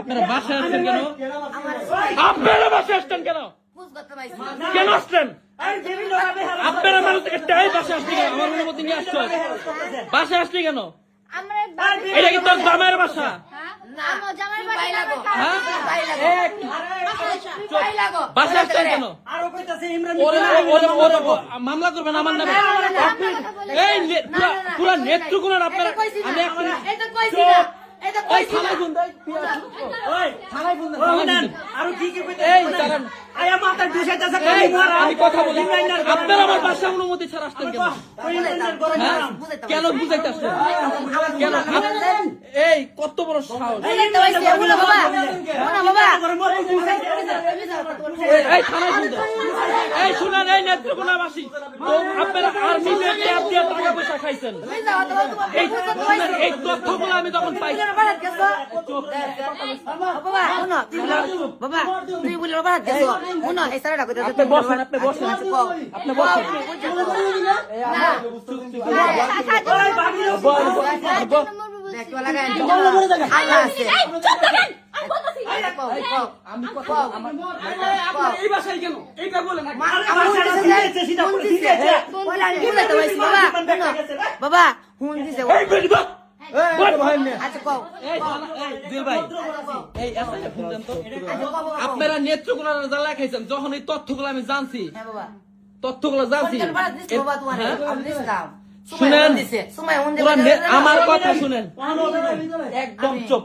আপনারা বাসায় আসছেন কেন? আপনারা বাসায় আসছেন কেন? কেন আসছেন? আপনারা মানুষ থেকে টাই বাসায় আসছেন কেন? আমার অনুমতি নিয়ে আসছো, বাসায় আসলি কেন? এটা কি তোর জামাইয়ের বাসা? বাসায় আসছেন কেন? মামলা করবেন আমার নামে? এই পুরা নেত্রকোনার আপনারা আমি কথা বলি, আপনারা আমার বাসা অনুমতি ছাড়া আসতেন কেন? কেন বুঝাইতে আসছেন কেন? এই কত বড় সাহস! এই থানায় ফোন দেন। এই শুনেন, এই নেত্রকোনাবাসী, আপনারা আর্মিতে টাকা পয়সা খাইছেন। এই তথ্যগুলো আমি তখন পাই। আপনি বসেন, আপনি বসেন, আপনি বসেন। বাবা হুন দিছে আপনারা নেত্রকোনার জ্বালা খাইছেন। যখন এই তথ্যগুলো আমি জানছি, তথ্যগুলো জানছি, শুনেন, আমার কথা শুনেন, একদম চুপ।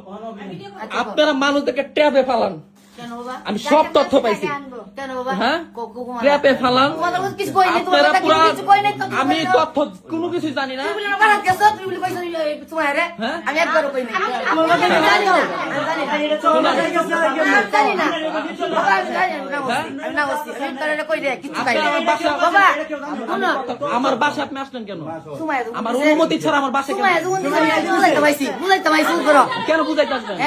আপনারা মানুষদেরকে ট্যাপে ফালান। আমি সব তথ্য পাইছি। হ্যাঁ, ট্র্যাপে ফালান আপনারা পুরা। আমি তথ্য কোনো কিছু জানি না। আমার বাসা আপনি আসলেন কেন? আমার অনুমতি ছাড়া আমার বাসা কেন বুঝাইতে আসবেন?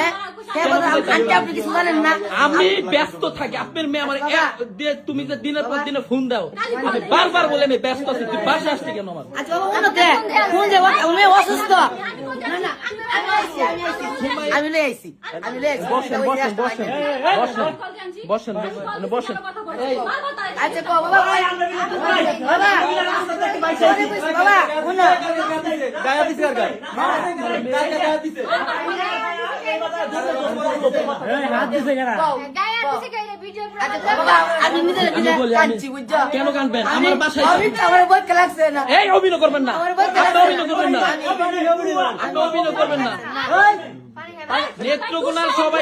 আমি ব্যস্ত থাকি। আপনার মেয়ে আমার তুমি যে দিনের পর দিনে ফোন দাও, আমি বারবার বলে আমি ব্যস্ত আছি। তুই বাসা আসছি কেন? আমার অসুস্থ আমি বসেন, বসেন, বসেন, বসেন, বসেন, বসেন। আচ্ছা বাবা কেন কানবেন? আমার বাসায় এই অভিনয় করবেন না, অভিনয় করবেন না, অভিনয় করবেন না। নেত্রকোনার সবাই